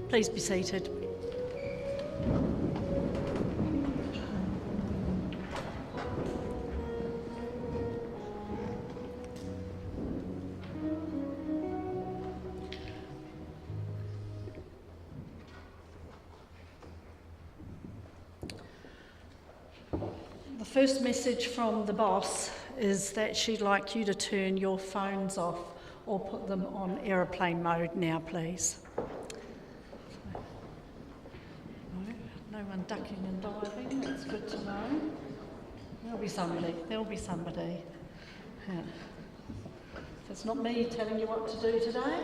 Please be seated. The first message from the boss is that she'd like you to turn your phones off or put them on aeroplane mode now, please. No one ducking and diving, that's good to know. There'll be somebody. Yeah. If it's not me telling you what to do today,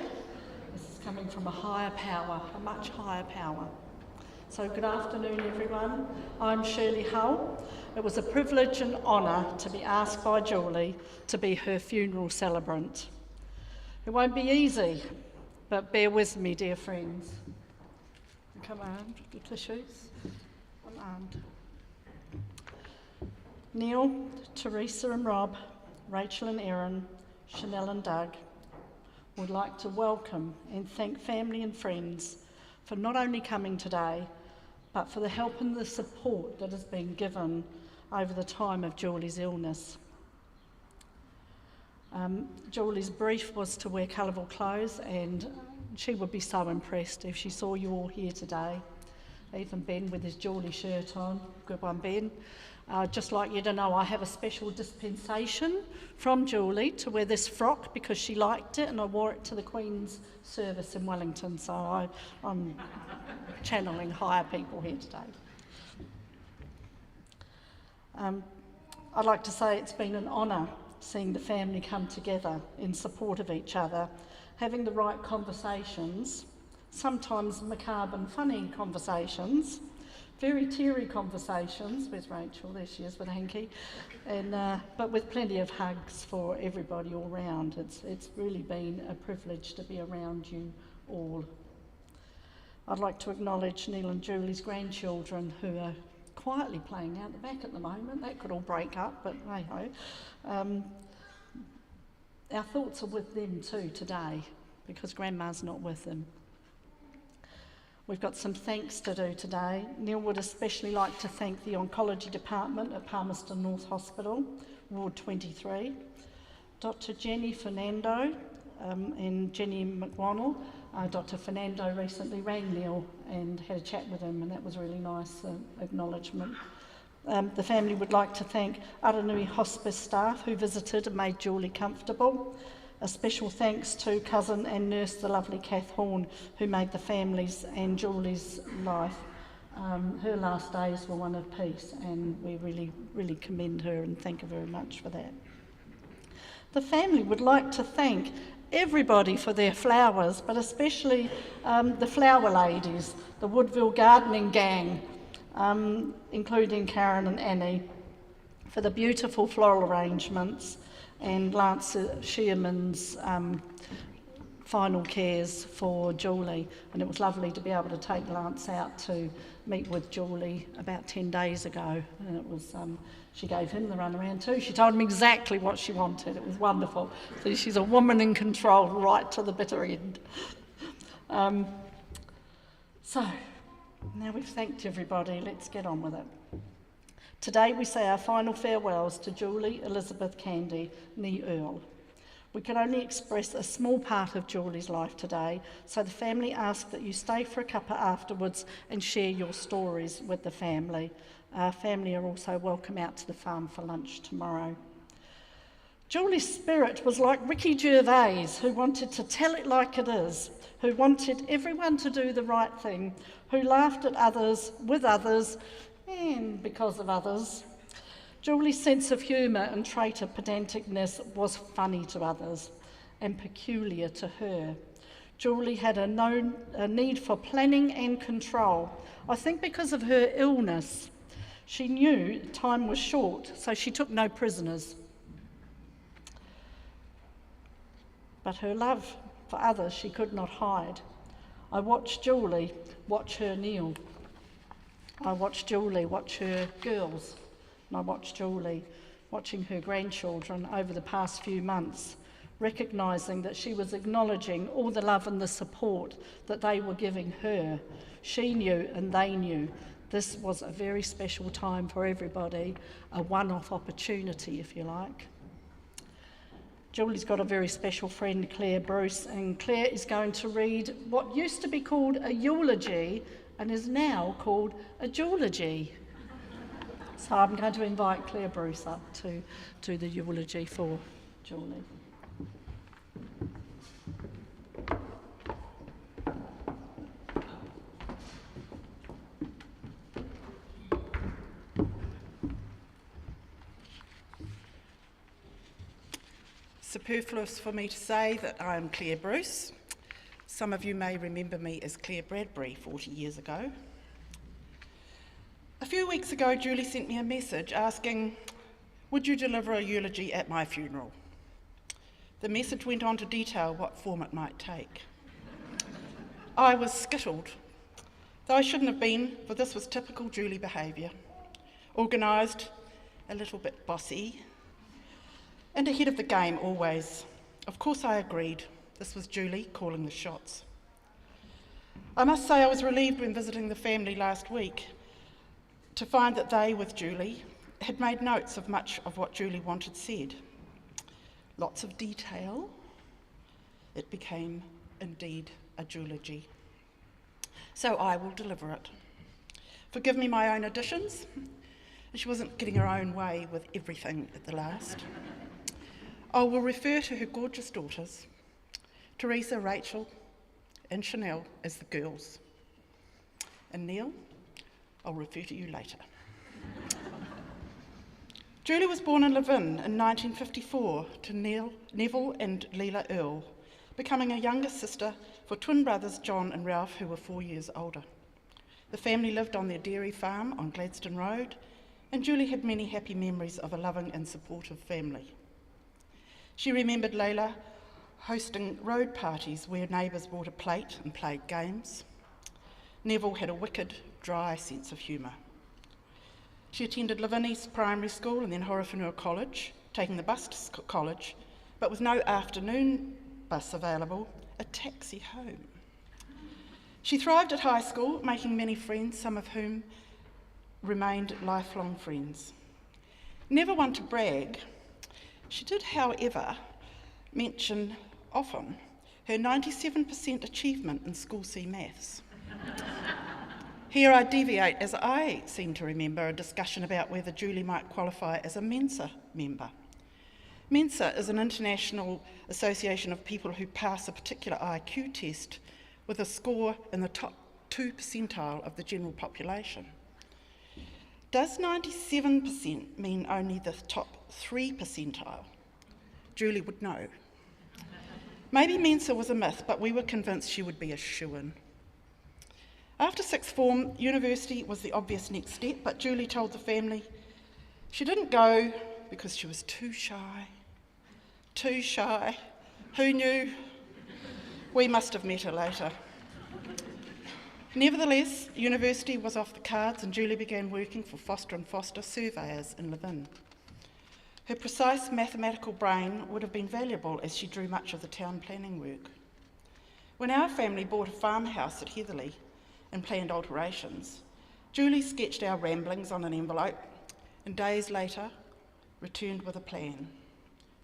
this is coming from a higher power, a much higher power. So good afternoon everyone, I'm Shirley Hull. It was a privilege and honour to be asked by Julie to be her funeral celebrant. It won't be easy, but bear with me, dear friends. Come on, the tissues. Come on. Neil, Teresa and Rob, Rachel and Erin, Chanel and Doug would like to welcome and thank family and friends for not only coming today, but for the help and the support that has been given over the time of Julie's illness. Julie's brief was to wear colourful clothes, and she would be so impressed if she saw you all here today. Even Ben with his Julie shirt on. Good one, Ben. I'd just like you to know I have a special dispensation from Julie to wear this frock because she liked it, and I wore it to the Queen's service in Wellington, so I'm channeling higher people here today. I'd like to say it's been an honour seeing the family come together in support of each other, having the right conversations, sometimes macabre and funny conversations, very teary conversations. Where's Rachel? There she is with a hanky. And, but with plenty of hugs for everybody all round. It's really been a privilege to be around you all. I'd like to acknowledge Neil and Julie's grandchildren who are quietly playing out the back at the moment. That could all break up, but hey-ho. Our thoughts are with them too today because Grandma's not with them. We've got some thanks to do today. Neil would especially like to thank the Oncology Department at Palmerston North Hospital, Ward 23, Dr Jenny Fernando and Jenny McWannell. Dr Fernando recently rang Neil and had a chat with him, and that was a really nice acknowledgement. The family would like to thank Aranui Hospice staff who visited and made Julie comfortable. A special thanks to cousin and nurse, the lovely Kath Horn, who made the family's and Julie's life. Her last days were one of peace, and we really commend her and thank her very much for that. The family would like to thank everybody for their flowers, but especially the flower ladies, the Woodville Gardening Gang, including Karen and Annie, for the beautiful floral arrangements, and Lance Shearman's final cares for Julie. And it was lovely to be able to take Lance out to meet with Julie about 10 days ago. And it was, she gave him the runaround too. She told him exactly what she wanted. It was wonderful. So she's a woman in control right to the bitter end. So now we've thanked everybody, let's get on with it. Today we say our final farewells to Julie Elizabeth Candy, née Earle. We can only express a small part of Julie's life today, so the family ask that you stay for a cuppa afterwards and share your stories with the family. Our family are also welcome out to the farm for lunch tomorrow. Julie's spirit was like Ricky Gervais, who wanted to tell it like it is, who wanted everyone to do the right thing, who laughed at others, with others, and because of others. Julie's sense of humour and trait of pedanticness was funny to others and peculiar to her. Julie had a need for planning and control. I think because of her illness, she knew time was short, so she took no prisoners. But her love for others she could not hide. I watched Julie watch her Neil. I watched Julie watch her girls, and I watched Julie watching her grandchildren over the past few months, recognising that she was acknowledging all the love and the support that they were giving her. She knew and they knew this was a very special time for everybody, a one-off opportunity, if you like. Julie's got a very special friend, Claire Bruce, and Claire is going to read what used to be called a eulogy and is now called a eulogy. So I'm going to invite Claire Bruce up to do the eulogy for Julie. Superfluous for me to say that I am Claire Bruce. Some of you may remember me as Claire Bradbury 40 years ago. A few weeks ago, Julie sent me a message asking, would you deliver a eulogy at my funeral? The message went on to detail what form it might take. I was skittled, though I shouldn't have been, for this was typical Julie behaviour. Organised, a little bit bossy, and ahead of the game always. Of course I agreed. This was Julie calling the shots. I must say I was relieved when visiting the family last week to find that they, with Julie, had made notes of much of what Julie wanted said. Lots of detail. It became, indeed, a eulogy. So I will deliver it. Forgive me my own additions. She wasn't getting her own way with everything at the last. I will refer to her gorgeous daughters, Teresa, Rachel, and Chanel as the girls. And Neil, I'll refer to you later. Julie was born in Levin in 1954 to Neville and Leela Earle, becoming a younger sister for twin brothers John and Ralph, who were 4 years older. The family lived on their dairy farm on Gladstone Road, and Julie had many happy memories of a loving and supportive family. She remembered Leila hosting road parties where neighbours brought a plate and played games. Neville had a wicked, dry sense of humour. She attended Levin East Primary School and then Horowhenua College, taking the bus to college, but with no afternoon bus available, a taxi home. She thrived at high school, making many friends, some of whom remained lifelong friends. Never one to brag, she did, however, mention often her 97% achievement in School C maths. Here I deviate, as I seem to remember a discussion about whether Julie might qualify as a Mensa member. Mensa is an international association of people who pass a particular IQ test with a score in the top 2 percentile of the general population. Does 97% mean only the top 3 percentile? Julie would know. Maybe Mensa was a myth, but we were convinced she would be a shoo-in. After sixth form, university was the obvious next step, but Julie told the family she didn't go because she was too shy. Too shy. Who knew? We must have met her later. Nevertheless, university was off the cards and Julie began working for Foster & Foster surveyors in Levin. Her precise mathematical brain would have been valuable as she drew much of the town planning work. When our family bought a farmhouse at Heatherley and planned alterations, Julie sketched our ramblings on an envelope and days later returned with a plan.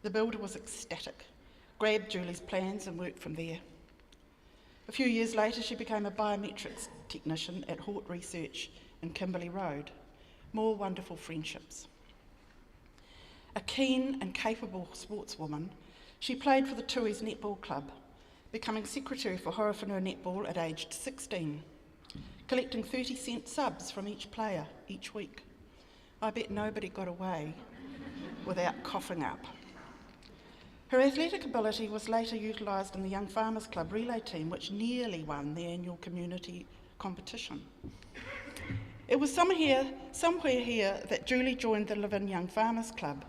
The builder was ecstatic, grabbed Julie's plans and worked from there. A few years later, she became a biometrics technician at Hort Research in Kimberley Road. More wonderful friendships. A keen and capable sportswoman, she played for the Tui's Netball Club, becoming secretary for Horowhenua Netball at aged 16, collecting 30-cent subs from each player each week. I bet nobody got away without coughing up. Her athletic ability was later utilised in the Young Farmers Club relay team, which nearly won the annual community competition. It was somewhere here that Julie joined the Levin Young Farmers Club,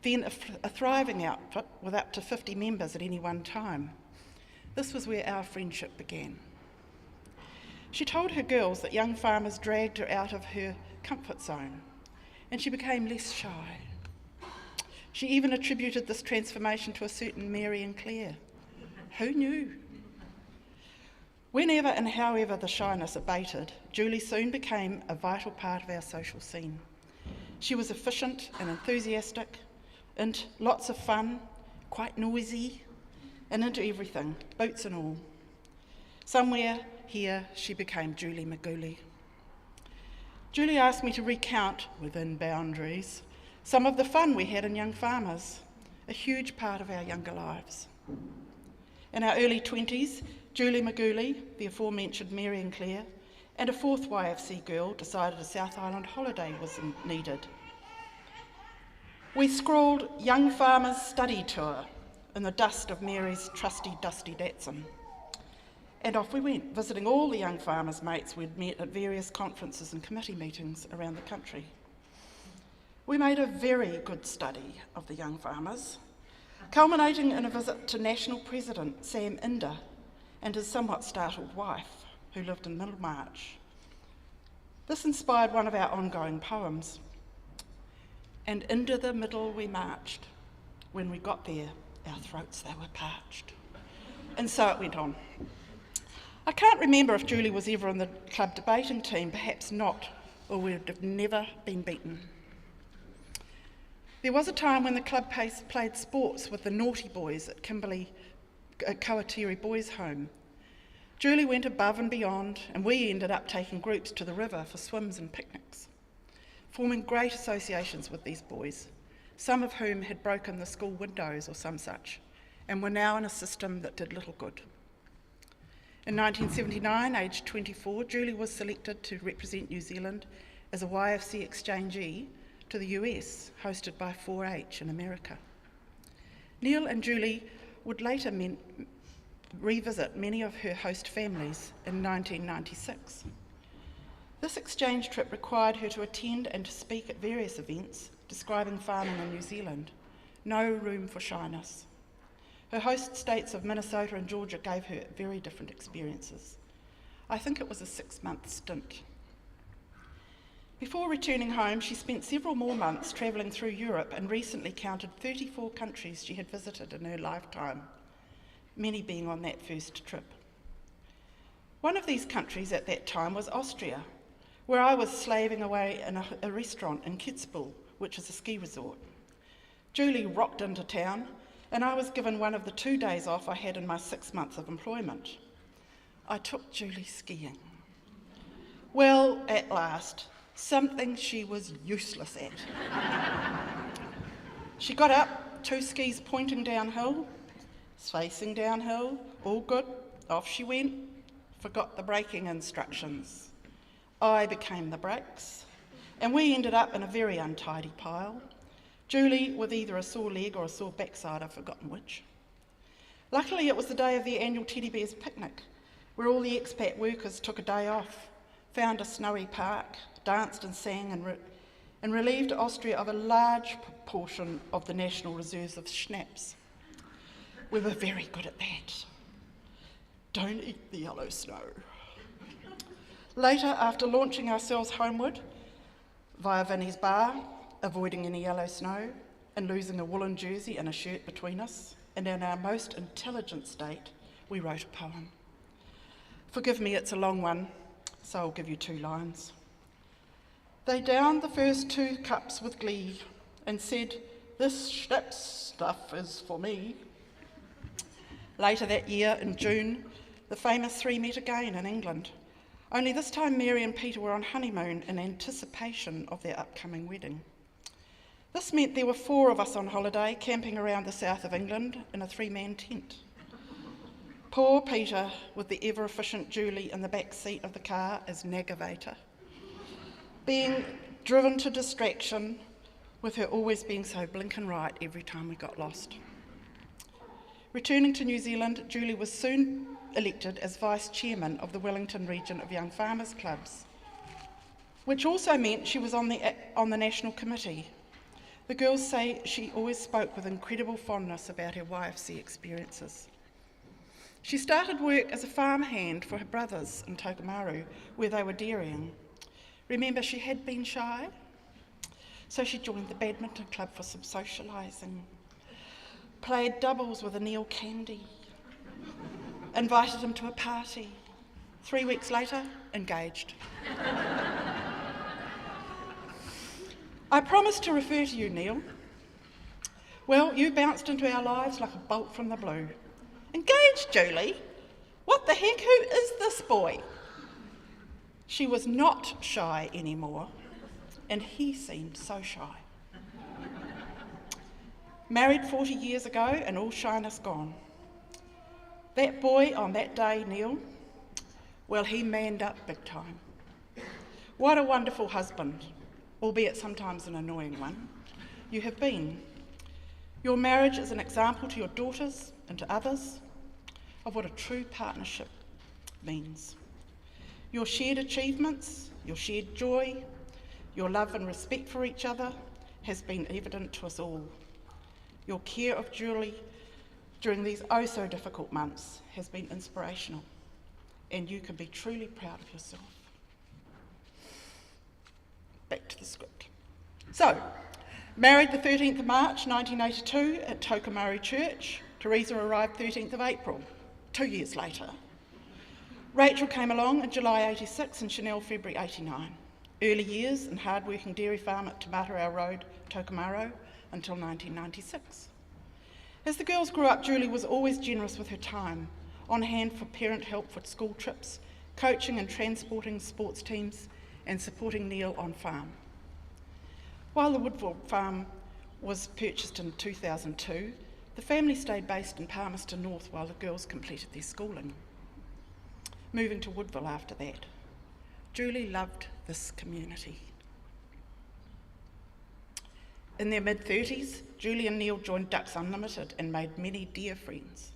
then a thriving outfit with up to 50 members at any one time. This was where our friendship began. She told her girls that young farmers dragged her out of her comfort zone, and she became less shy. She even attributed this transformation to a certain Mary and Claire. Who knew? Whenever and however the shyness abated, Julie soon became a vital part of our social scene. She was efficient and enthusiastic, and lots of fun, quite noisy, and into everything, boots and all. Somewhere here she became Julie Magooly. Julie asked me to recount, within boundaries, some of the fun we had in Young Farmers, a huge part of our younger lives. In our early 20s, Julie Magooly, the aforementioned Mary and Claire, and a fourth YFC girl decided a South Island holiday was needed. We scrawled Young Farmers Study Tour in the dust of Mary's trusty dusty Datsun. And off we went, visiting all the Young Farmers mates we'd met at various conferences and committee meetings around the country. We made a very good study of the Young Farmers, culminating in a visit to National President Sam Inder and his somewhat startled wife, who lived in Middlemarch. This inspired one of our ongoing poems. And into the middle we marched. When we got there, our throats they were parched. And so it went on. I can't remember if Julie was ever in the club debating team, perhaps not, or we'd have never been beaten. There was a time when the club played sports with the naughty boys at Kawatiri Boys' Home. Julie went above and beyond, and we ended up taking groups to the river for swims and picnics, forming great associations with these boys, some of whom had broken the school windows or some such, and were now in a system that did little good. In 1979, aged 24, Julie was selected to represent New Zealand as a YFC exchangee to the US, hosted by 4H in America. Neil and Julie would later revisit many of her host families in 1996. This exchange trip required her to attend and to speak at various events describing farming in New Zealand. No room for shyness. Her host states of Minnesota and Georgia gave her very different experiences. I think it was a 6-month stint. Before returning home, she spent several more months travelling through Europe and recently counted 34 countries she had visited in her lifetime, many being on that first trip. One of these countries at that time was Austria, where I was slaving away in a restaurant in Kitzbühel, which is a ski resort. Julie rocked into town, and I was given one of the 2 days off I had in my 6 months of employment. I took Julie skiing. Well, at last, something she was useless at. She got up, 2 skis pointing downhill, facing downhill, all good, off she went, forgot the braking instructions. I became the brakes, and we ended up in a very untidy pile. Julie with either a sore leg or a sore backside, I've forgotten which. Luckily, it was the day of the annual Teddy Bears picnic, where all the expat workers took a day off, found a snowy park, danced and sang, and relieved Austria of a large portion of the national reserves of schnapps. We were very good at that. Don't eat the yellow snow. Later, after launching ourselves homeward via Vinnie's bar, avoiding any yellow snow, and losing a woolen jersey and a shirt between us, and in our most intelligent state, we wrote a poem. Forgive me, it's a long one, so I'll give you 2 lines. They downed the first 2 cups with glee and said, "This schnapps stuff is for me." Later that year, in June, the famous 3 met again in England. Only this time Mary and Peter were on honeymoon in anticipation of their upcoming wedding. This meant there were 4 of us on holiday, camping around the south of England in a 3-man tent. Poor Peter, with the ever-efficient Julie in the back seat of the car as navigator, being driven to distraction, with her always being so blinking right every time we got lost. Returning to New Zealand, Julie was soon elected as Vice Chairman of the Wellington region of Young Farmers Clubs, which also meant she was on the National Committee. The girls say she always spoke with incredible fondness about her YFC experiences. She started work as a farmhand for her brothers in Tokomaru, where they were dairying. Remember, she had been shy. So she joined the badminton club for some socialising, played doubles with Earle Candy, invited him to a party. 3 weeks later, engaged. I promised to refer to you, Earle. Well, you bounced into our lives like a bolt from the blue. Engaged, Julie? What the heck? Who is this boy? She was not shy anymore, and he seemed so shy. Married 40 years ago and all shyness gone. That boy on that day, Earle, well, he manned up big time. What a wonderful husband, albeit sometimes an annoying one, you have been. Your marriage is an example to your daughters and to others of what a true partnership means. Your shared achievements, your shared joy, your love and respect for each other has been evident to us all. Your care of Julie during these oh so difficult months has been inspirational, and you can be truly proud of yourself. Back to the script. So, married the 13th of March 1982 at Tokomaru Church. Teresa arrived 13th of April, 2 years later. Rachel came along in July 86 and Chanel February 89. Early years in hard-working dairy farm at Tamatara Road, Tokomaru, until 1996. As the girls grew up, Julie was always generous with her time, on hand for parent help for school trips, coaching and transporting sports teams, and supporting Earle on farm. While the Woodville farm was purchased in 2002, the family stayed based in Palmerston North while the girls completed their schooling. Moving to Woodville after that. Julie loved this community. In their mid-30s, Julie and Earle joined Ducks Unlimited and made many dear friends.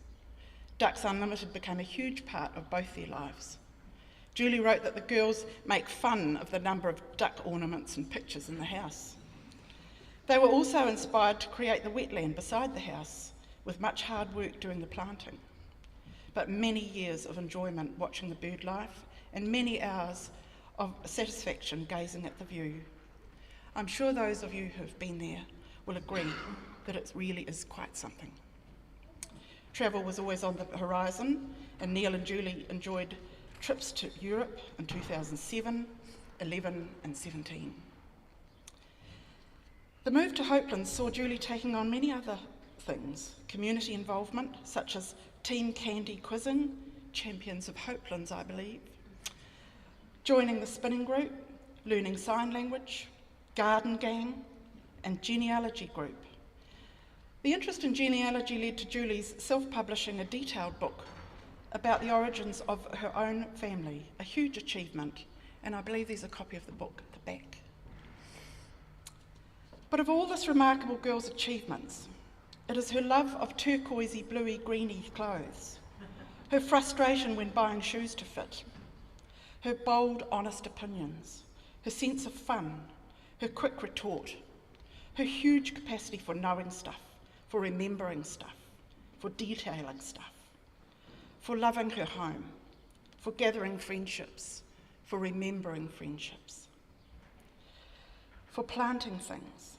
Ducks Unlimited became a huge part of both their lives. Julie wrote that the girls make fun of the number of duck ornaments and pictures in the house. They were also inspired to create the wetland beside the house, with much hard work doing the planting, but many years of enjoyment watching the bird life and many hours of satisfaction gazing at the view. I'm sure those of you who have been there will agree that it really is quite something. Travel was always on the horizon, and Earle and Julie enjoyed trips to Europe in 2007, 11 and 17. The move to Hopelands saw Julie taking on many other things, community involvement such as Team Candy quizzing, Champions of Hopelands I believe, joining the spinning group, learning sign language, garden gang and genealogy group. The interest in genealogy led to Julie's self-publishing a detailed book about the origins of her own family, a huge achievement, and I believe there's a copy of the book at the back. But of all this remarkable girl's achievements, it is her love of turquoisey, bluey, greeny clothes, her frustration when buying shoes to fit, her bold, honest opinions, her sense of fun, her quick retort, her huge capacity for knowing stuff, for remembering stuff, for detailing stuff, for loving her home, for gathering friendships, for remembering friendships, for planting things,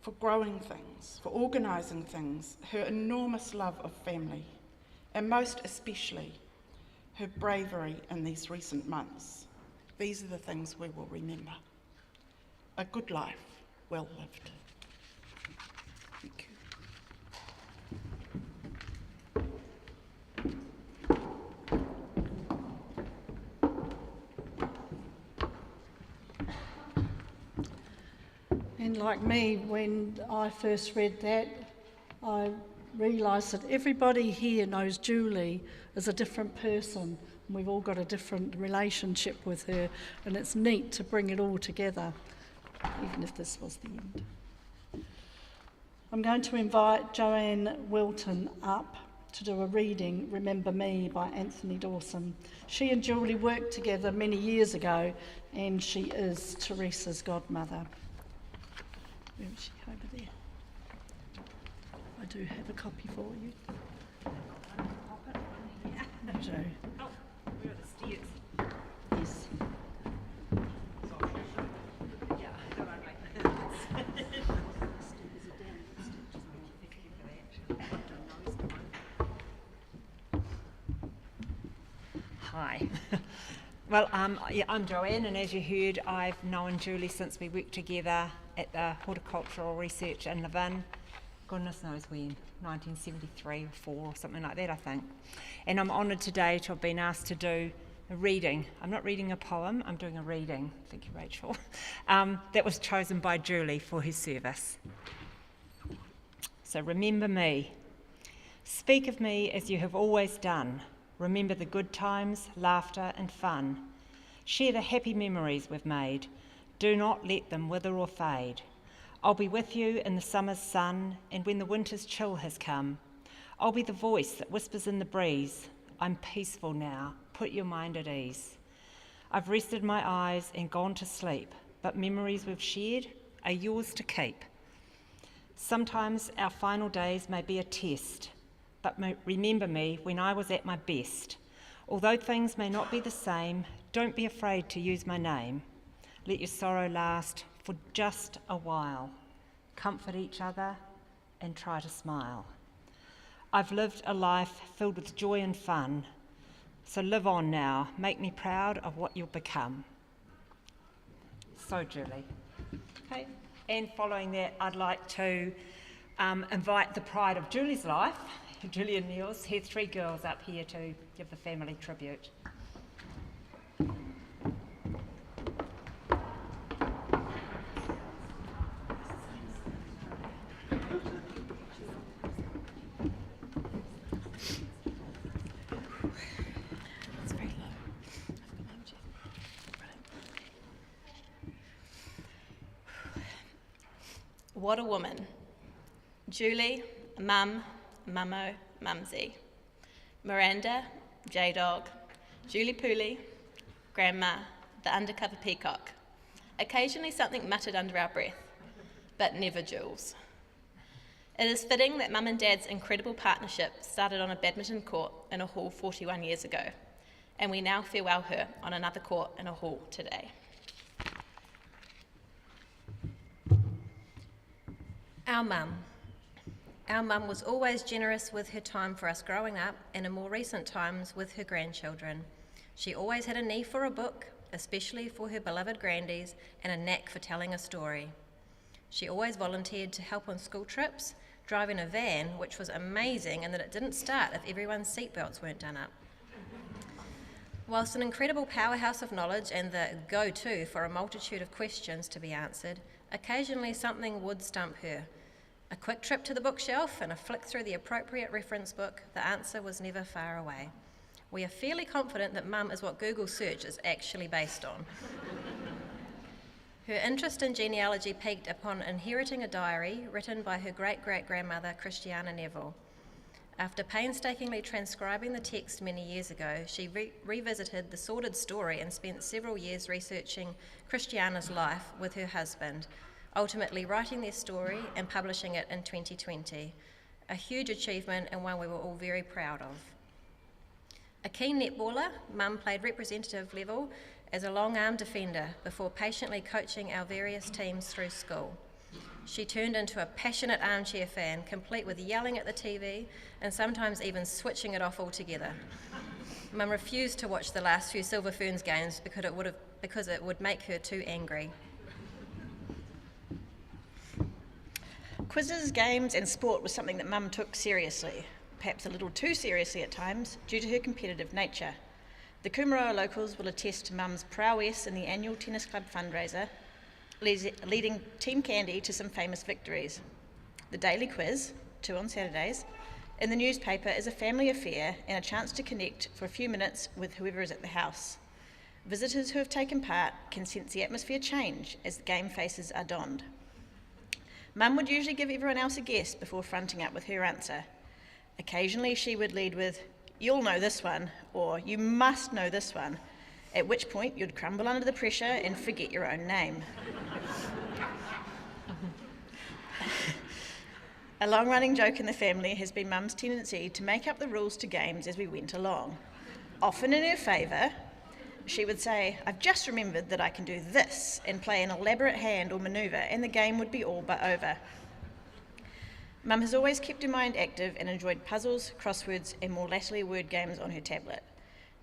for growing things, for organising things, her enormous love of family, and most especially, her bravery in these recent months. These are the things we will remember. A good life, well lived. Thank you. And like me, when I first read that, I realised that everybody here knows Julie as a different person. And we've all got a different relationship with her, and it's neat to bring it all together, even if this was the end. I'm going to invite Joanne Wilton up to do a reading, Remember Me, by Anthony Dawson. She and Julie worked together many years ago, and she is Teresa's godmother. Where is she? Over there. I do have a copy for you. You do. Oh, we're at the stairs. Yes. Yeah, I don't like that. Well, yeah, I'm Joanne, and as you heard, I've known Julie since we worked together at the Horticultural Research in Livin. Goodness knows when, 1973 or 4 or something like that, I think. And I'm honoured today to have been asked to do a reading. I'm not reading a poem, I'm doing a reading. Thank you, Rachel. That was chosen by Julie for her service. So remember me. Speak of me as you have always done. Remember the good times, laughter and fun. Share the happy memories we've made. Do not let them wither or fade. I'll be with you in the summer's sun, and when the winter's chill has come. I'll be the voice that whispers in the breeze. I'm peaceful now, put your mind at ease. I've rested my eyes and gone to sleep, but memories we've shared are yours to keep. Sometimes our final days may be a test, but remember me when I was at my best. Although things may not be the same, don't be afraid to use my name. Let your sorrow last for just a while. Comfort each other and try to smile. I've lived a life filled with joy and fun, so live on now. Make me proud of what you'll become. So, Julie. Okay. And following that, I'd like to invite the pride of Julie's life, Julie and Neil's, her 3 girls up here to give the family tribute. What a woman. Julie, Mum, Mummo, Mumsy. Miranda, J-Dog. Julie Pooley, Grandma, the undercover peacock. Occasionally something muttered under our breath, but never Jules. It is fitting that Mum and Dad's incredible partnership started on a badminton court in a hall 41 years ago, and we now farewell her on another court in a hall today. Our mum. Our mum was always generous with her time for us growing up, and in more recent times with her grandchildren. She always had a need for a book, especially for her beloved grandies, and a knack for telling a story. She always volunteered to help on school trips, driving a van, which was amazing in that it didn't start if everyone's seatbelts weren't done up. Whilst an incredible powerhouse of knowledge and the go-to for a multitude of questions to be answered, occasionally something would stump her. A quick trip to the bookshelf and a flick through the appropriate reference book, the answer was never far away. We are fairly confident that Mum is what Google search is actually based on. Her interest in genealogy peaked upon inheriting a diary written by her great-great-grandmother, Christiana Neville. After painstakingly transcribing the text many years ago, she revisited the sordid story and spent several years researching Christiana's life with her husband, ultimately writing their story and publishing it in 2020. A huge achievement and one we were all very proud of. A keen netballer, Mum played representative level as a long-arm defender before patiently coaching our various teams through school. She turned into a passionate armchair fan, complete with yelling at the TV and sometimes even switching it off altogether. Mum refused to watch the last few Silver Ferns games because it would make her too angry. Quizzes, games and sport was something that Mum took seriously, perhaps a little too seriously at times, due to her competitive nature. The Kumaroa locals will attest to Mum's prowess in the annual tennis club fundraiser, leading Team Candy to some famous victories. The daily quiz, 2 on Saturdays, in the newspaper is a family affair and a chance to connect for a few minutes with whoever is at the house. Visitors who have taken part can sense the atmosphere change as the game faces are donned. Mum would usually give everyone else a guess before fronting up with her answer. Occasionally she would lead with, "You'll know this one," or "You must know this one," at which point you'd crumble under the pressure and forget your own name. A long-running joke in the family has been Mum's tendency to make up the rules to games as we went along. Often in her favour, she would say, "I've just remembered that I can do this," and play an elaborate hand or manoeuvre, and the game would be all but over. Mum has always kept her mind active and enjoyed puzzles, crosswords, and more latterly word games on her tablet.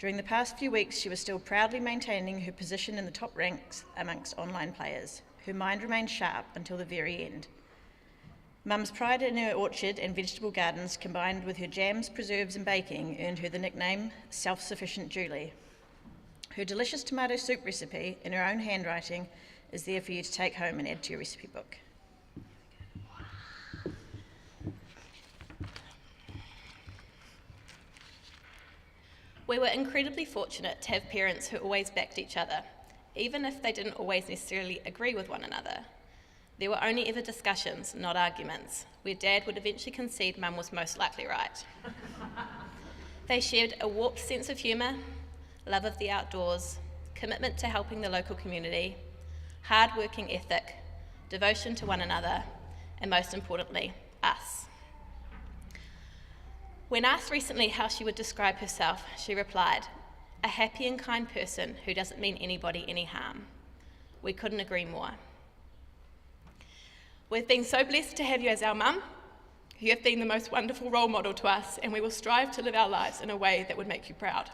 During the past few weeks, she was still proudly maintaining her position in the top ranks amongst online players. Her mind remained sharp until the very end. Mum's pride in her orchard and vegetable gardens, combined with her jams, preserves and baking, earned her the nickname Self-Sufficient Julie. Her delicious tomato soup recipe, in her own handwriting, is there for you to take home and add to your recipe book. We were incredibly fortunate to have parents who always backed each other, even if they didn't always necessarily agree with one another. There were only ever discussions, not arguments, where Dad would eventually concede Mum was most likely right. They shared a warped sense of humour, love of the outdoors, commitment to helping the local community, hard-working ethic, devotion to one another, and most importantly, us. When asked recently how she would describe herself, she replied, "A happy and kind person who doesn't mean anybody any harm." We couldn't agree more. We've been so blessed to have you as our mum. You have been the most wonderful role model to us, and we will strive to live our lives in a way that would make you proud.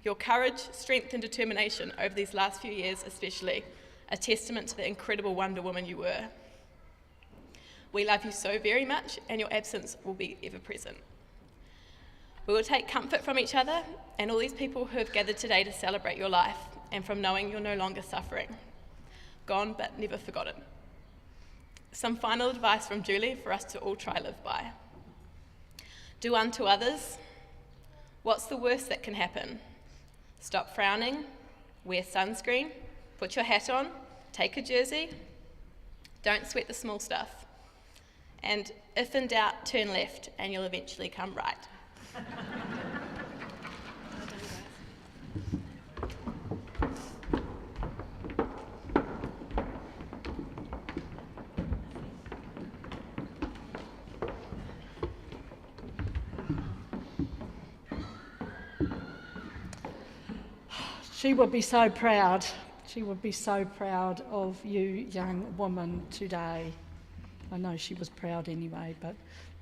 Your courage, strength and determination over these last few years especially, a testament to the incredible Wonder Woman you were. We love you so very much, and your absence will be ever present. We will take comfort from each other and all these people who have gathered today to celebrate your life, and from knowing you're no longer suffering. Gone but never forgotten. Some final advice from Julie for us to all try live by. Do unto others. What's the worst that can happen? Stop frowning, wear sunscreen, put your hat on, take a jersey. Don't sweat the small stuff. And if in doubt, turn left and you'll eventually come right. She would be so proud. She would be so proud of you, young woman, today. I know she was proud anyway, but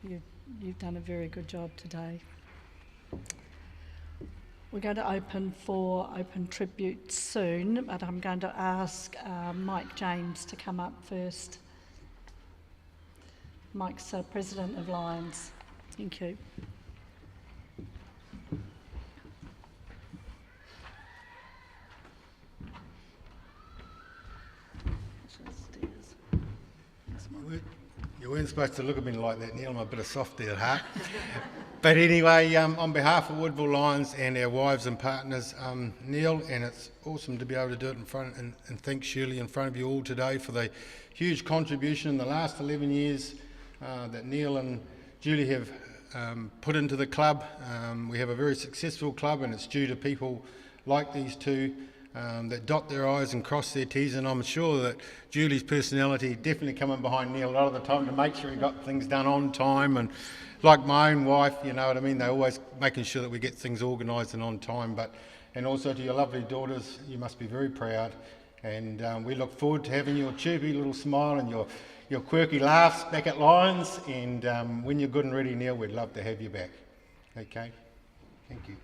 you've done a very good job today. We're going to open for open tribute soon, but I'm going to ask Mike James to come up first. Mike's President of Lions. Thank you. You weren't supposed to look at me like that, Neil. I'm a bit of softy at heart. But anyway, on behalf of Woodville Lions and our wives and partners, Neil, and it's awesome to be able to do it in front and thank Shirley in front of you all today for the huge contribution in the last 11 years that Neil and Julie have put into the club. We have a very successful club, and it's due to people like these two that dot their I's and cross their T's, and I'm sure that Julie's personality definitely coming behind Neil a lot of the time to make sure he got things done on time, and like my own wife, you know what I mean, they're always making sure that we get things organised and on time. And also to your lovely daughters, you must be very proud, and we look forward to having your chirpy little smile and your quirky laughs back at Lions, and when you're good and ready, Neil, we'd love to have you back. Okay, thank you.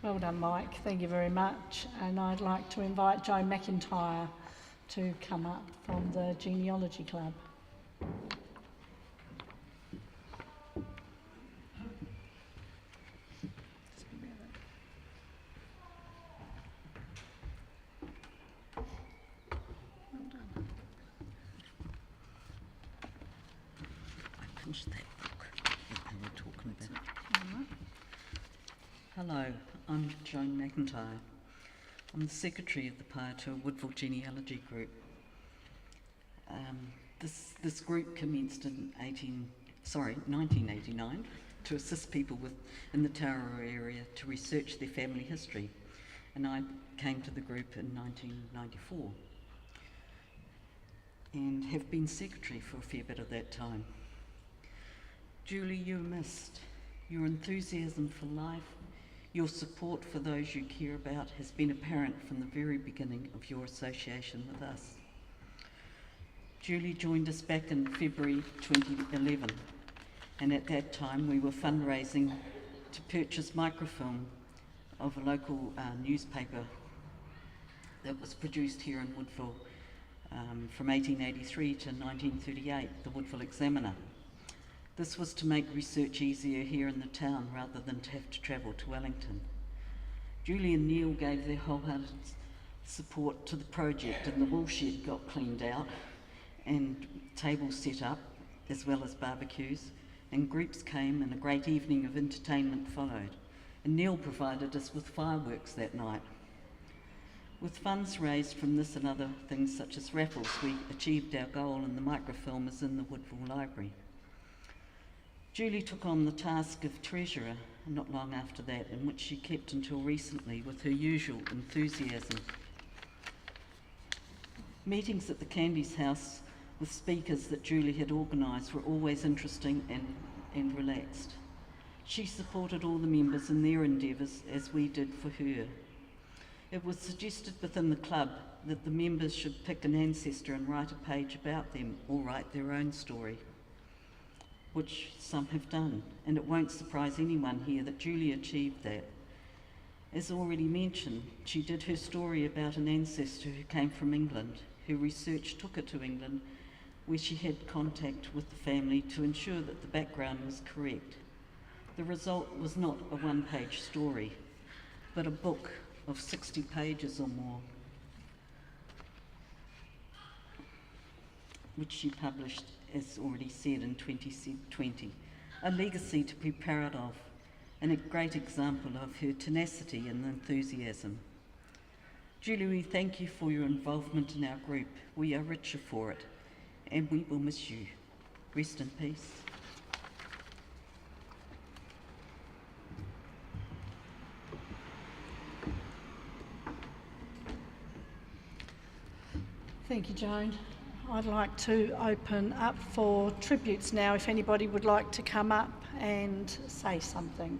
Well done, Mike. Thank you very much. And I'd like to invite Joe McIntyre to come up from the Genealogy Club. I finished that book that they were talking about. Hello, I'm Joan McIntyre. I'm the secretary of the Paetua Woodville Genealogy Group. This group commenced in 1989 to assist people in the Tauranga area to research their family history, and I came to the group in 1994 and have been secretary for a fair bit of that time. Julie, you're missed. Your enthusiasm for life, Your support for those you care about has been apparent from the very beginning of your association with us. Julie joined us back in February 2011, and at that time we were fundraising to purchase microfilm of a local newspaper that was produced here in Woodville from 1883 to 1938, the Woodville Examiner. This was to make research easier here in the town rather than to have to travel to Wellington. Julie and Neil gave their wholehearted support to the project, and the woolshed got cleaned out and tables set up, as well as barbecues, and groups came and a great evening of entertainment followed. And Neil provided us with fireworks that night. With funds raised from this and other things such as raffles, we achieved our goal, and the microfilm is in the Woodville Library. Julie took on the task of treasurer not long after that, in which she kept until recently with her usual enthusiasm. Meetings at the Candy's house with speakers that Julie had organised were always interesting and relaxed. She supported all the members in their endeavours as we did for her. It was suggested within the club that the members should pick an ancestor and write a page about them, or write their own story, which some have done, and it won't surprise anyone here that Julie achieved that. As already mentioned, she did her story about an ancestor who came from England. Her research took her to England, where she had contact with the family to ensure that the background was correct. The result was not a one-page story, but a book of 60 pages or more, which she published, as already said, in 2020. A legacy to be proud of, and a great example of her tenacity and enthusiasm. Julie, we thank you for your involvement in our group. We are richer for it, and we will miss you. Rest in peace. Thank you, Joan. I'd like to open up for tributes now, if anybody would like to come up and say something.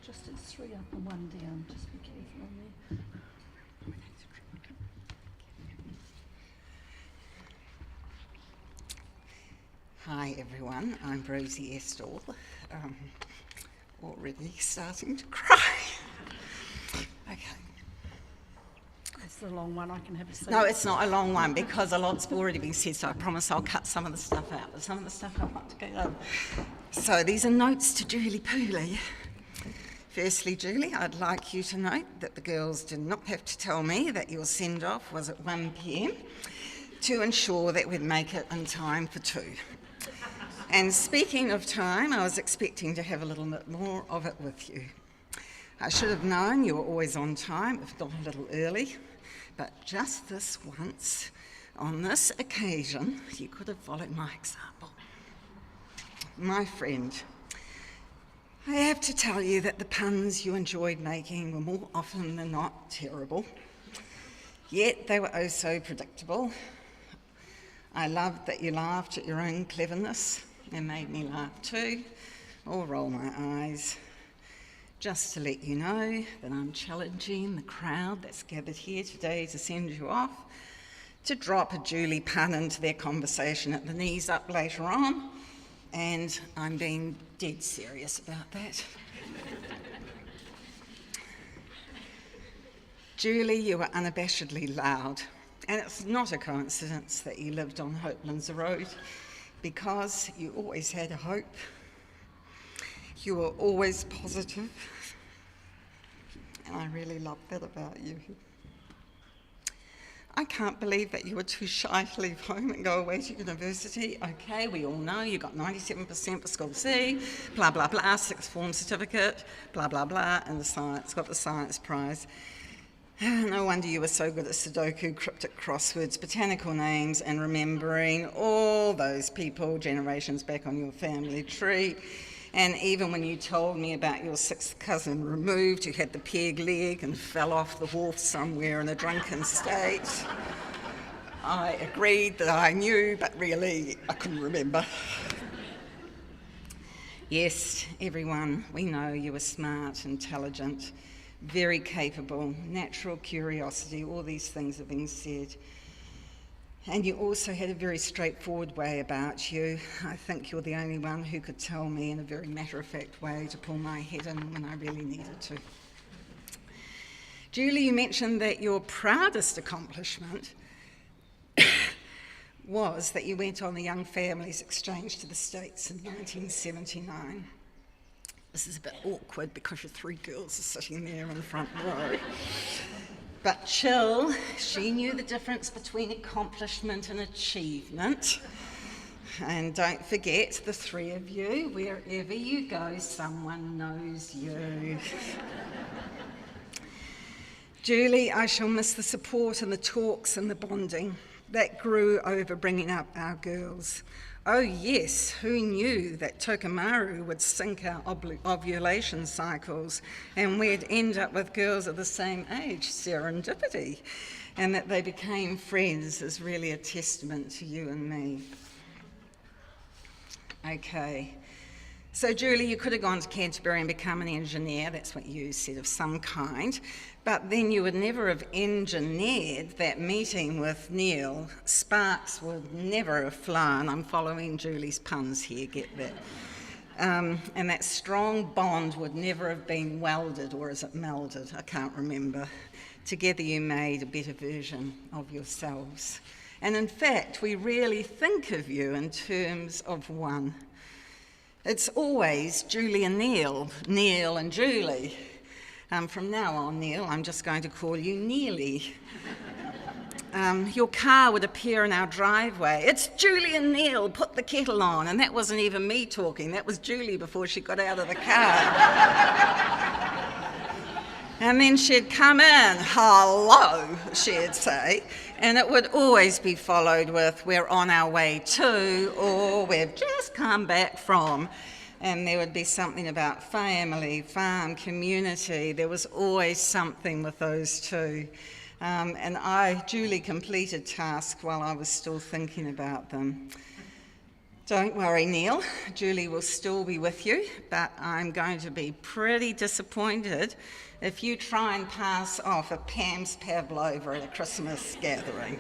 Just it's 3 up and 1 down, just be careful on there. Hi everyone, I'm Rosie Earle. Already starting to cry. Okay. It's a long one, I can have a seat. No, it's not a long one because a lot's already been said, so I promise I'll cut some of the stuff out, but some of the stuff I want to go over. So these are notes to Julie Pooley. Firstly, Julie, I'd like you to note that the girls did not have to tell me that your send-off was at 1 p.m. to ensure that we'd make it in time for 2. And speaking of time, I was expecting to have a little bit more of it with you. I should have known you were always on time, if not a little early, but just this once, on this occasion, you could have followed my example. My friend, I have to tell you that the puns you enjoyed making were more often than not terrible, yet they were oh so predictable. I loved that you laughed at your own cleverness. It made me laugh too, or roll my eyes. Just to let you know that I'm challenging the crowd that's gathered here today to send you off to drop a Julie pun into their conversation at the knees up later on, and I'm being dead serious about that. Julie, you were unabashedly loud, and it's not a coincidence that you lived on Hopelands Road, because you always had a hope. You were always positive, and I really loved that about you. I can't believe that you were too shy to leave home and go away to university. Okay, we all know you got 97% for School C, blah, blah, blah, 6th form certificate, blah, blah, blah, and got the science prize. No wonder you were so good at Sudoku, cryptic crosswords, botanical names, and remembering all those people generations back on your family tree. And even when you told me about your sixth cousin removed, who had the peg leg and fell off the wharf somewhere in a drunken state, I agreed that I knew, but really I couldn't remember. Yes, everyone, we know you were smart, intelligent, very capable, natural curiosity, all these things have been said. And you also had a very straightforward way about you. I think you're the only one who could tell me in a very matter-of-fact way to pull my head in when I really needed to. Julie, you mentioned that your proudest accomplishment was that you went on the Young Families Exchange to the States in 1979. This is a bit awkward because your three girls are sitting there in the front row. But chill, she knew the difference between accomplishment and achievement. And don't forget, the three of you, wherever you go, someone knows you. Julie, I shall miss the support and the talks and the bonding that grew over bringing up our girls. Oh yes, who knew that Tokomaru would sync our ovulation cycles and we'd end up with girls of the same age, serendipity, and that they became friends is really a testament to you and me. Okay, so Julie, you could have gone to Canterbury and become an engineer, that's what you said, of some kind, but then you would never have engineered that meeting with Neil. Sparks would never have flown. I'm following Julie's puns here, get that. And that strong bond would never have been welded, or is it melded? I can't remember. Together you made a better version of yourselves. And in fact, we really think of you in terms of one. It's always Julie and Neil, Neil and Julie. From now on, Neil, I'm just going to call you Neely. Your car would appear in our driveway. It's Julie and Neil, put the kettle on. And that wasn't even me talking, that was Julie before she got out of the car. And then she'd come in, hello, she'd say. And it would always be followed with, we're on our way to, or we've just come back from. And there would be something about family, farm, community. There was always something with those two. And Julie completed tasks while I was still thinking about them. Don't worry, Neil, Julie will still be with you, but I'm going to be pretty disappointed if you try and pass off a Pam's pavlova at a Christmas gathering.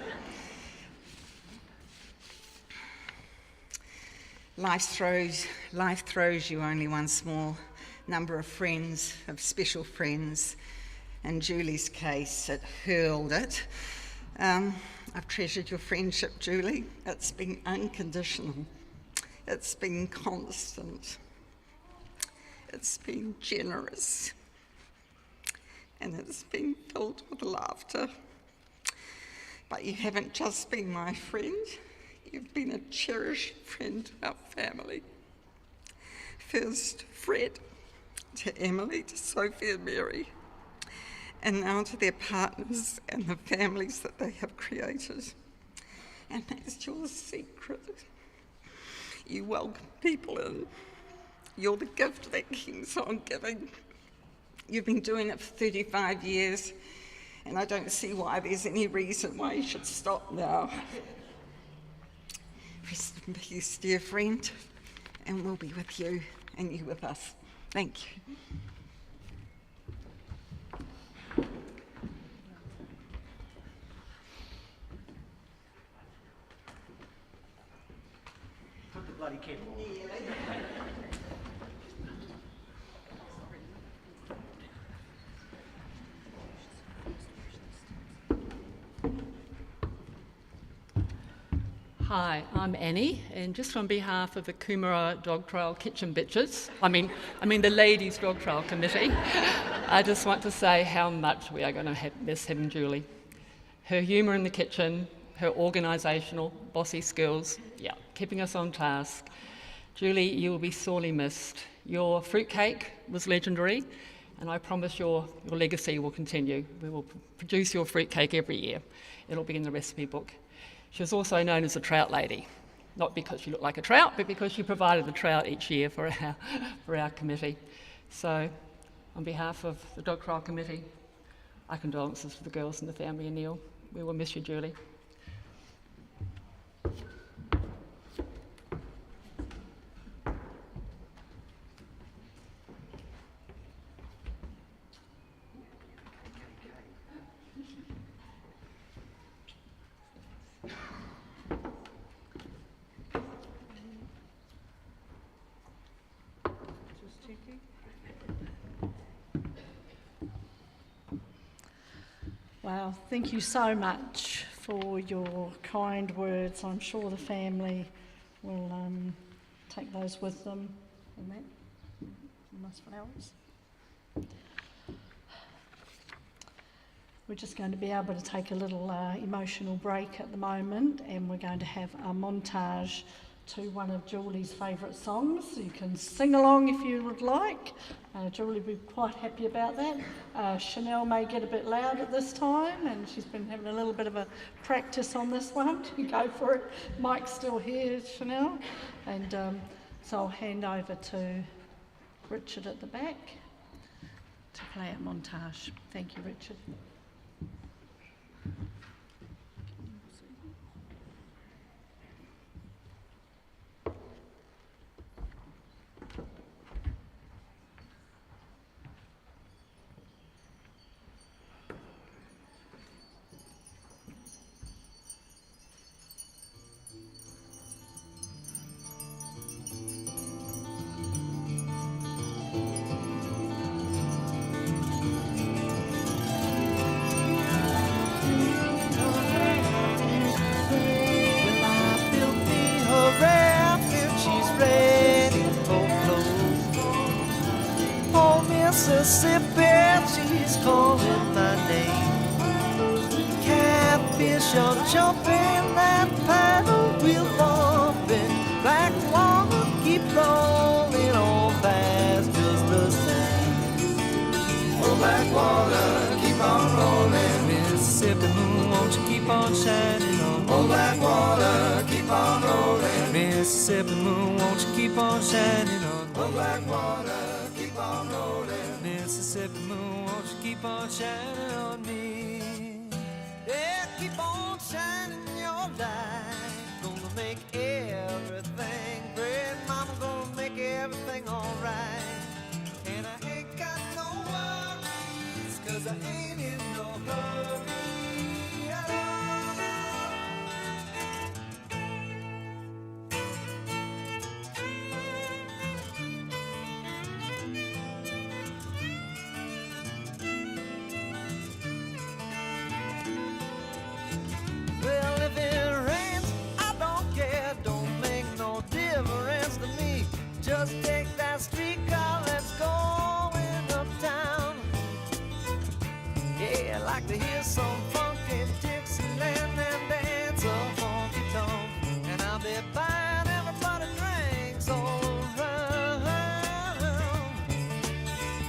Life throws you only one small number of friends, of special friends. In Julie's case, it hurled it. I've treasured your friendship, Julie. It's been unconditional. It's been constant. It's been generous. And it's been filled with laughter. But you haven't just been my friend. You've been a cherished friend to our family. First to Fred, to Emily, to Sophie and Mary, and now to their partners and the families that they have created. And that's your secret. You welcome people in. You're the gift that keeps on giving. You've been doing it for 35 years, and I don't see why there's any reason why you should stop now. Rest in peace, dear friend, and we'll be with you and you with us. Thank you. Put the bloody kettle on. Hi, I'm Annie, and just on behalf of the Coomera Dog Trail Kitchen Bitches, I mean the Ladies Dog Trail Committee, I just want to say how much we are going to miss having Julie. Her humour in the kitchen, her organisational, bossy skills, keeping us on task. Julie, you will be sorely missed. Your fruitcake was legendary, and I promise your legacy will continue. We will produce your fruitcake every year. It'll be in the recipe book. She was also known as the Trout Lady. not because you look like a trout, but because you provided the trout each year for our committee. So on behalf of the Dog Trial Committee, our condolences to the girls and the family and Neil. We will miss you, Julie. Wow, thank you so much for your kind words. I'm sure the family will take those with them. And that, nice flowers. We're just going to be able to take a little emotional break at the moment, and we're going to have a montage to one of Julie's favourite songs. You can sing along if you would like. Julie will be quite happy about that. Chanel may get a bit loud at this time, and she's been having a little bit of a practice on this one. Go for it. Mike's still here, Chanel. And so I'll hand over to Richard at the back to play our montage. Thank you, Richard. Mississippi, she's calling my name. Catfish are jumping, that paddle wheel bumping. Black water keep rolling on fast just the same. Oh, black water keep on rolling. Mississippi moon, won't you keep on shining on me? Oh, black water keep on rolling. Mississippi moon, won't you keep on shining on me? Oh, black water keep on rolling. Mississippi moon, won't you keep on shining on me? Yeah, keep on shining your light. Gonna make everything great. Mama gonna make everything alright. And I ain't got no worries, 'cause I ain't in no hurry at all. Well, if it rains, I don't care, don't make no difference to me. Just take that streetcar, let's go in uptown. Yeah, I like to hear some funky Dixieland and dance a honky tonk. And I'll be buying everybody drinks all around.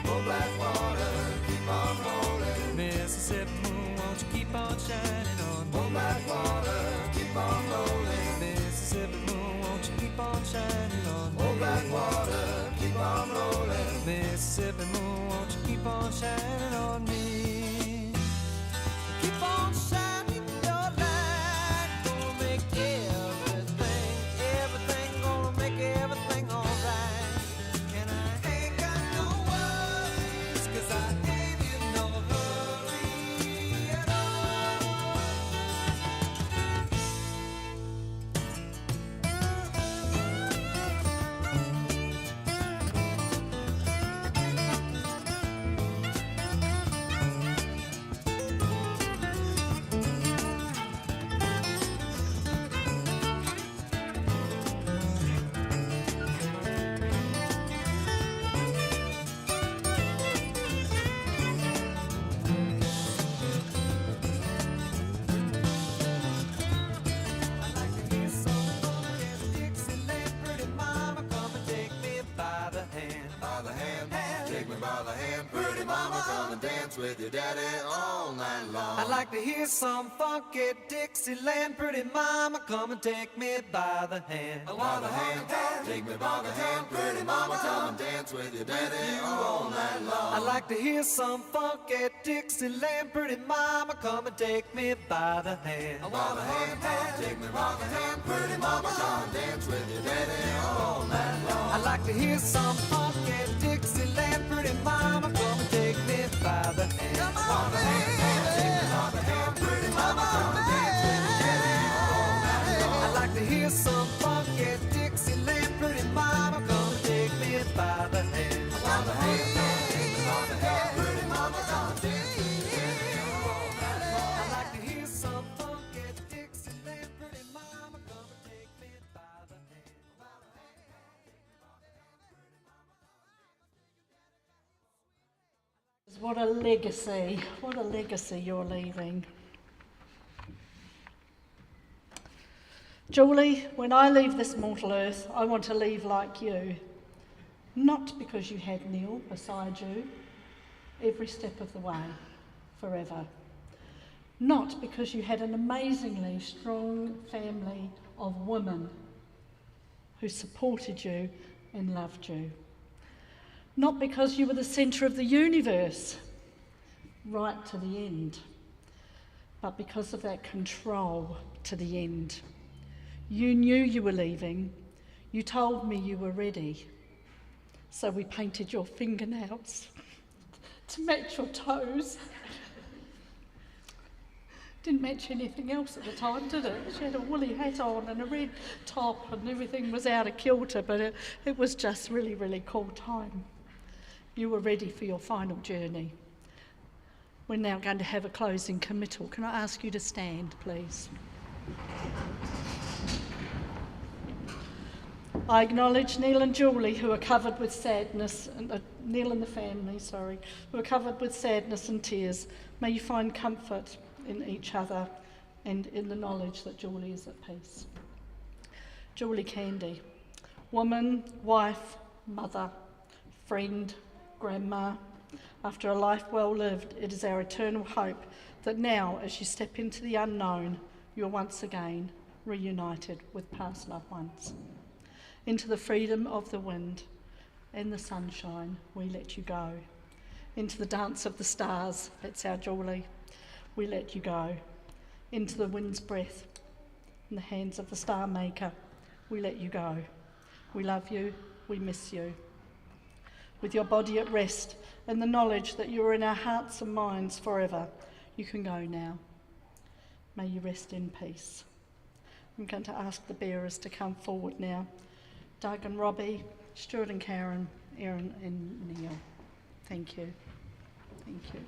Oh, black water, keep on rolling. Mississippi moon, won't you keep on shining on me? Oh, black water, keep on rolling. Mississippi moon, won't you keep on shining on me? Oh, black water, keep on rolling. Mississippi moon, won't you keep on shining on me? Keep on shining your light. Gonna make everything gonna make everything alright. And I ain't got no worries, 'cause I ain't in no hurry at all. dance with your daddy all night long. I'd like to hear some funky Dixieland. Pretty mama, come and take me by the hand. By the hand, take me by the hand. Pretty mama, come and dance with your daddy all night long. I'd like to hear some funky Dixieland. Pretty mama, come and take me by the hand. By the hand, take me by the hand. Pretty mama, come and dance with your daddy all night long. I'd like to hear some funky Dixieland. Pretty mama, come and take me by the hand. By the hand, take me by the hand. Pretty mama, come and dance with your daddy all night long. I'd like to hear some funky Dixieland. Pretty mama, come and take me by the hand. By the hand, take me by the hand. Pretty mama, come and dance with your daddy all night long. I'd like to hear some funky Dixieland. Pretty mama, come and take me by the hand. By the hand, take me by the hand. What a legacy you're leaving. Julie, when I leave this mortal earth, I want to leave like you. Not because you had Neil beside you every step of the way, forever. Not because you had an amazingly strong family of women who supported you and loved you. Not because you were the centre of the universe, right to the end, but because of that control to the end. You knew you were leaving. You told me you were ready. So we painted your fingernails to match your toes. Didn't match anything else at the time, did it? She had a woolly hat on and a red top and everything was out of kilter, but it was just really, really cool time. You were ready for your final journey. We're now going to have a closing committal. Can I ask you to stand, please? I acknowledge Neil and Julie, who are covered with sadness, and Neil and the family, who are covered with sadness and tears. May you find comfort in each other and in the knowledge that Julie is at peace. Julie Candy, woman, wife, mother, friend, grandma. After a life well lived, it is our eternal hope that now, as you step into the unknown, you're once again reunited with past loved ones. Into the freedom of the wind and the sunshine, we let you go. Into the dance of the stars, that's our Julie, we let you go. Into the wind's breath, in the hands of the star maker, we let you go. We love you, we miss you. With your body at rest and the knowledge that you are in our hearts and minds forever, you can go now. May you rest in peace. I'm going to ask the bearers to come forward now. Doug and Robbie, Stuart and Karen, Erin and Neil. Thank you. Thank you.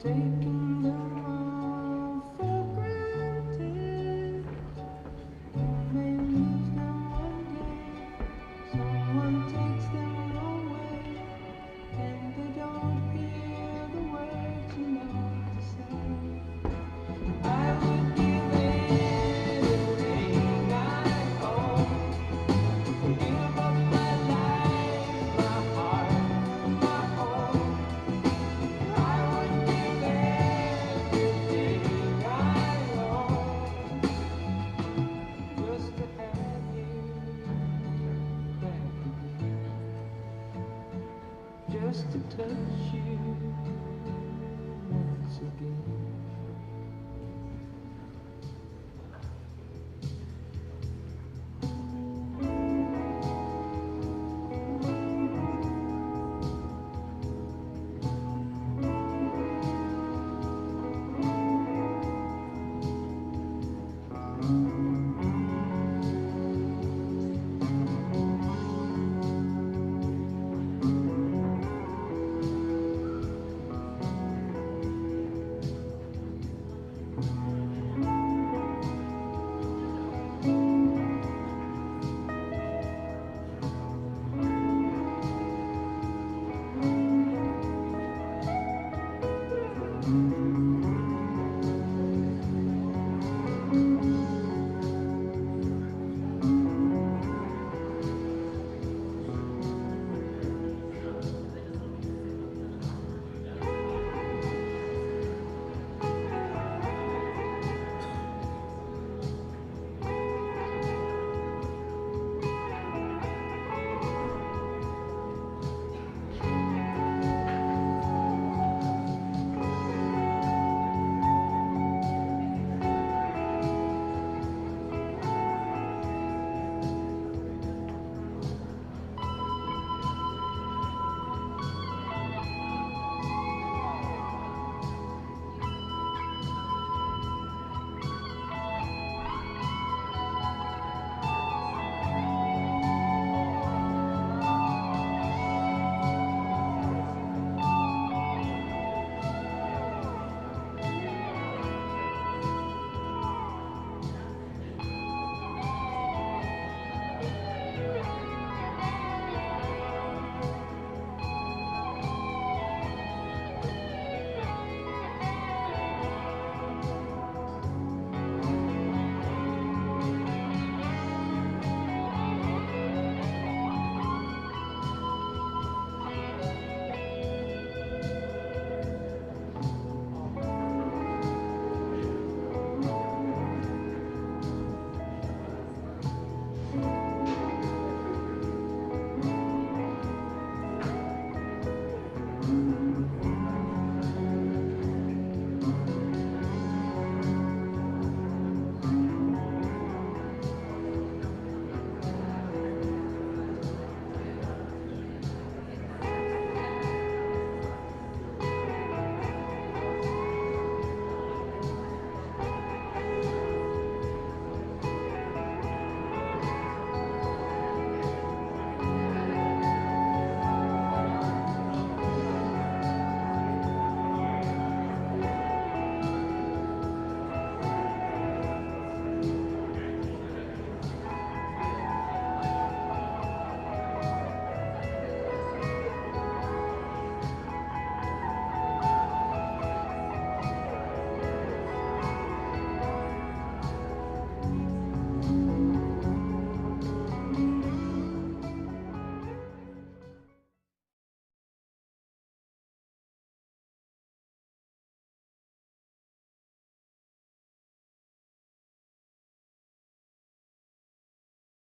taking them all for granted. You may lose them one day, someone takes them away, and they don't hear the words you know to say. I would give anything I own, give up my life, my heart, my home. I would give everything I own just to have you back, just to touch